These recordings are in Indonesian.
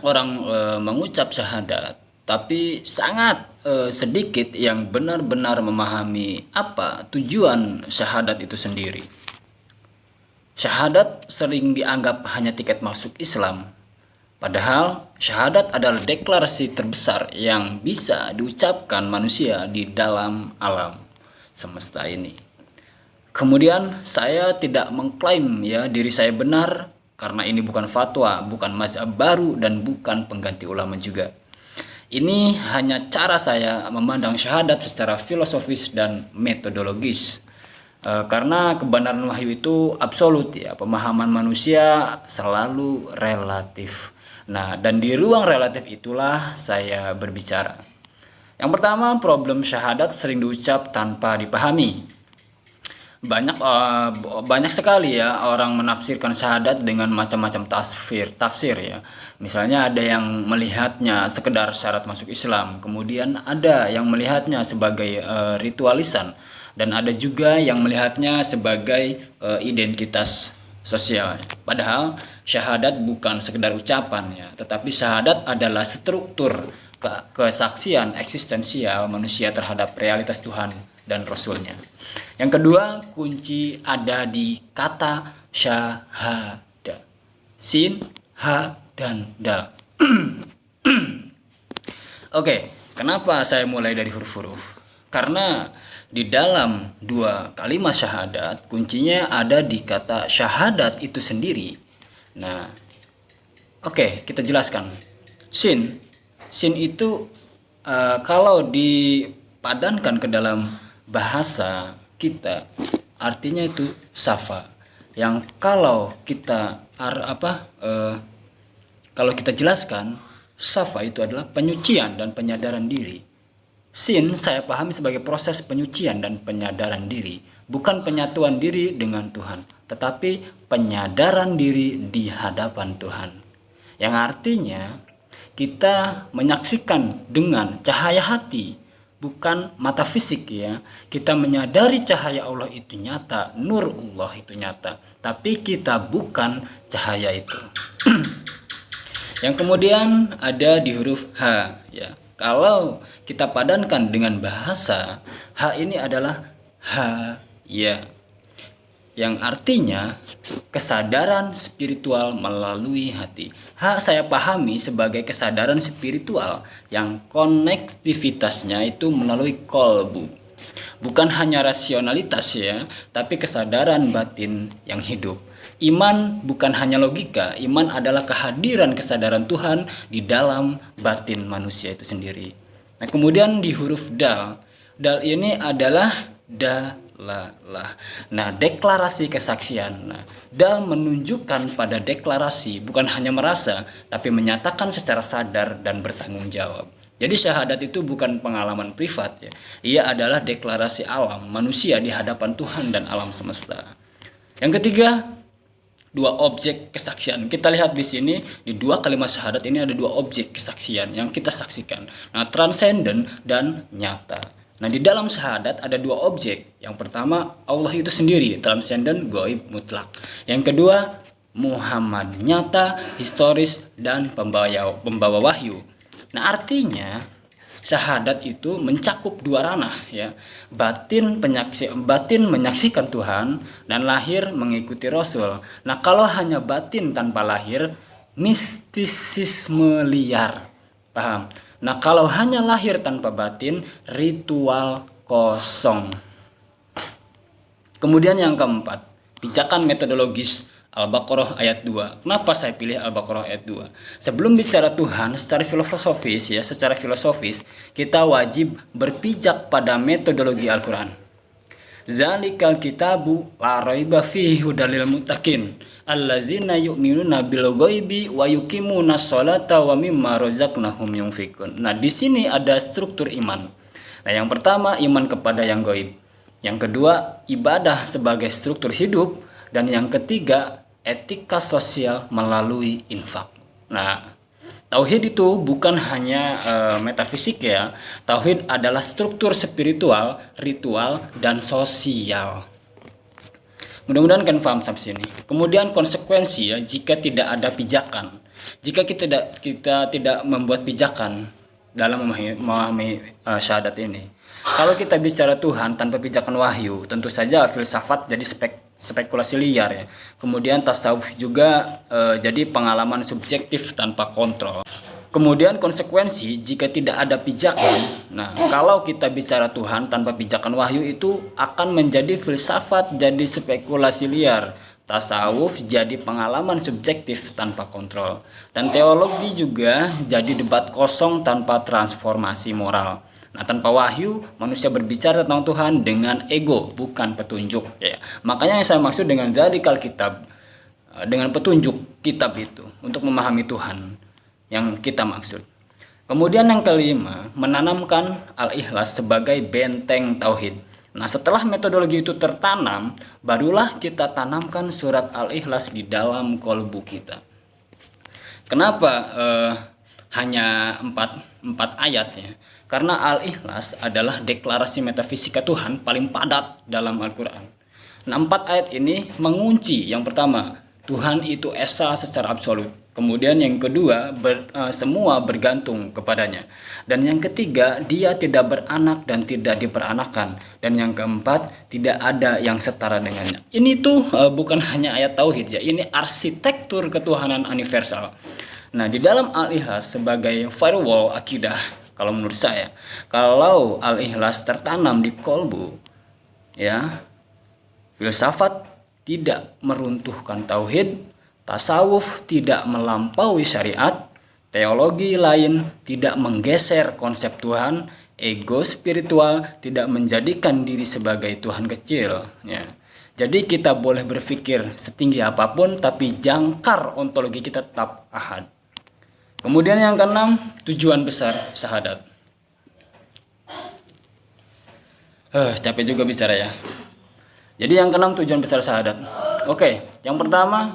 orang mengucap syahadat, tapi sangat sedikit yang benar-benar memahami apa tujuan syahadat itu sendiri. Syahadat sering dianggap hanya tiket masuk Islam, padahal syahadat adalah deklarasi terbesar yang bisa diucapkan manusia di dalam alam semesta ini. Kemudian saya tidak mengklaim diri saya benar, karena ini bukan fatwa, bukan mazhab baru, dan bukan pengganti ulama juga. Ini hanya cara saya memandang syahadat secara filosofis dan metodologis. Karena kebenaran wahyu itu absolut pemahaman manusia selalu relatif. Nah, dan di ruang relatif itulah saya berbicara. Yang pertama, problem syahadat sering diucap tanpa dipahami. Banyak sekali orang menafsirkan syahadat dengan macam-macam tafsir ya. Misalnya ada yang melihatnya sekedar syarat masuk Islam, kemudian ada yang melihatnya sebagai ritualisan, dan ada juga yang melihatnya sebagai identitas sosial. Padahal syahadat bukan sekedar ucapan tetapi syahadat adalah struktur kesaksian eksistensial manusia terhadap realitas Tuhan dan Rasulnya. Yang kedua, kunci ada di kata syahadat. Sin, ha, dan dal. Oke, kenapa saya mulai dari huruf-huruf? Karena di dalam dua kalimat syahadat, kuncinya ada di kata syahadat itu sendiri. Nah, oke, kita jelaskan. Sin itu kalau dipadankan ke dalam bahasa kita, artinya itu safa. Yang kalau kita kalau kita jelaskan, safa itu adalah penyucian dan penyadaran diri. Sin saya pahami sebagai proses penyucian dan penyadaran diri, bukan penyatuan diri dengan Tuhan, tetapi penyadaran diri di hadapan Tuhan. Yang artinya kita menyaksikan dengan cahaya hati, bukan mata fisik Kita menyadari cahaya Allah itu nyata, nur Allah itu nyata, tapi kita bukan cahaya itu. Yang kemudian ada di huruf H Kalau kita padankan dengan bahasa, H ini adalah yang artinya kesadaran spiritual melalui hati. H saya pahami sebagai kesadaran spiritual yang konektivitasnya itu melalui kolbu. Bukan hanya rasionalitas tapi kesadaran batin yang hidup. Iman bukan hanya logika, iman adalah kehadiran kesadaran Tuhan di dalam batin manusia itu sendiri. Nah, kemudian di huruf dal ini adalah dalalah. Nah, deklarasi kesaksian. Nah, dal menunjukkan pada deklarasi, bukan hanya merasa, tapi menyatakan secara sadar dan bertanggung jawab. Jadi syahadat itu bukan pengalaman privat Ia adalah deklarasi alam manusia di hadapan Tuhan dan alam semesta. Yang ketiga, dua objek kesaksian. Kita lihat di sini di dua kalimat syahadat ini ada dua objek kesaksian yang kita saksikan. Nah, transenden dan nyata. Nah, di dalam syahadat ada dua objek. Yang pertama, Allah itu sendiri, transenden, gaib, mutlak. Yang kedua, Muhammad, nyata, historis, dan pembawa wahyu. Nah, artinya syahadat itu mencakup dua ranah Batin menyaksikan Tuhan, dan lahir mengikuti Rasul. Nah, kalau hanya batin tanpa lahir, mistisisme liar. Paham? Nah, kalau hanya lahir tanpa batin, ritual kosong. Kemudian yang keempat, pijakan metodologis Al-Baqarah ayat 2. Kenapa saya pilih Al-Baqarah ayat 2? Sebelum bicara Tuhan secara filosofis, kita wajib berpijak pada metodologi Al-Qur'an. Dzalikal kitabu la raiba fihi hudalil muttaqin alladzina yu'minuna bil ghaibi wa yuqimuna sholata wa mimma razaqnahum yunfikun. Nah, di sini ada struktur iman. Nah, yang pertama iman kepada yang gaib. Yang kedua ibadah sebagai struktur hidup, dan yang ketiga etika sosial melalui infak. Nah, tauhid itu bukan hanya metafisik Tauhid adalah struktur spiritual, ritual, dan sosial. Mudah-mudahan kan paham sampai sini. Kemudian konsekuensi jika tidak ada pijakan. Jika kita tidak membuat pijakan dalam memahami syahadat ini. Kalau kita bicara Tuhan tanpa pijakan wahyu, tentu saja filsafat jadi spekulasi liar ya. Kemudian tasawuf juga jadi pengalaman subjektif tanpa kontrol. Kemudian konsekuensi jika tidak ada pijakan. Nah, kalau kita bicara Tuhan tanpa pijakan wahyu itu akan menjadi filsafat jadi spekulasi liar. Tasawuf jadi pengalaman subjektif tanpa kontrol. Dan teologi juga jadi debat kosong tanpa transformasi moral. Nah, tanpa wahyu, manusia berbicara tentang Tuhan dengan ego, bukan petunjuk. Ya. Makanya yang saya maksud dengan zalikal kitab, dengan petunjuk kitab itu untuk memahami Tuhan yang kita maksud. Kemudian yang kelima, menanamkan al-ikhlas sebagai benteng tauhid. Nah, setelah metodologi itu tertanam, barulah kita tanamkan surat al-ikhlas di dalam kolbu kita. Kenapa hanya 4 ayat ya? Karena al-ikhlas adalah deklarasi metafisika Tuhan paling padat dalam Al-Quran. Nah, 4 ayat ini mengunci yang pertama, Tuhan itu esa secara absolut. Kemudian yang kedua, semua bergantung kepadanya. Dan yang ketiga, dia tidak beranak dan tidak diperanakan. Dan yang keempat, tidak ada yang setara dengannya. Ini tuh bukan hanya ayat tauhid ya, ini arsitektur ketuhanan universal. Nah, di dalam al-ikhlas sebagai firewall akidah, kalau menurut saya, kalau al-ikhlas tertanam di kolbu, ya, filsafat tidak meruntuhkan tauhid, tasawuf tidak melampaui syariat, teologi lain tidak menggeser konsep Tuhan, ego spiritual tidak menjadikan diri sebagai Tuhan kecil. Ya. Jadi kita boleh berpikir setinggi apapun, tapi jangkar ontologi kita tetap ahad. Kemudian yang keenam, tujuan besar syahadat. Capek juga bicara ya. Jadi yang keenam, tujuan besar syahadat. Oke, yang pertama,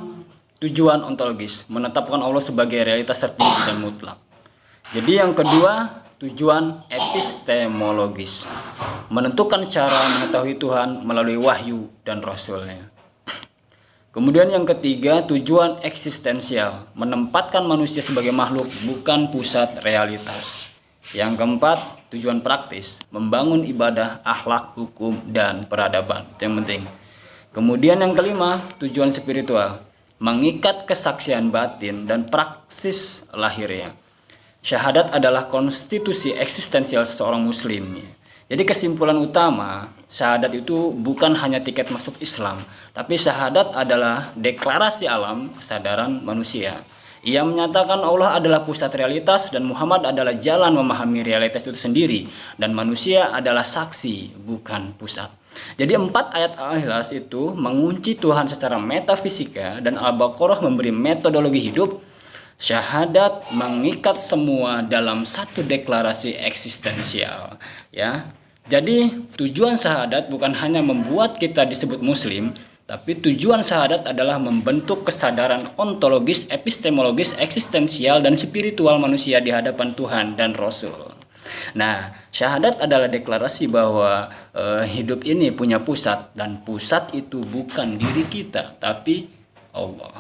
tujuan ontologis, menetapkan Allah sebagai realitas tertinggi dan mutlak. Jadi yang kedua, tujuan epistemologis, menentukan cara mengetahui Tuhan melalui wahyu dan rasulnya. Kemudian yang ketiga, tujuan eksistensial, menempatkan manusia sebagai makhluk bukan pusat realitas. Yang keempat, tujuan praktis, membangun ibadah, akhlak, hukum, dan peradaban. Itu yang penting. Kemudian yang kelima, tujuan spiritual, mengikat kesaksian batin dan praksis lahirnya. Syahadat adalah konstitusi eksistensial seorang muslim. Jadi kesimpulan utama, syahadat itu bukan hanya tiket masuk Islam, tapi syahadat adalah deklarasi alam kesadaran manusia. Ia menyatakan Allah adalah pusat realitas dan Muhammad adalah jalan memahami realitas itu sendiri, dan manusia adalah saksi bukan pusat. Jadi 4 ayat al-ikhlas itu mengunci Tuhan secara metafisika, dan Al-Baqarah memberi metodologi hidup. Syahadat mengikat semua dalam satu deklarasi eksistensial ya. Jadi tujuan syahadat bukan hanya membuat kita disebut muslim, tapi tujuan syahadat adalah membentuk kesadaran ontologis, epistemologis, eksistensial, dan spiritual manusia di hadapan Tuhan dan Rasul. Nah, syahadat adalah deklarasi bahwa hidup ini punya pusat, dan pusat itu bukan diri kita, tapi Allah.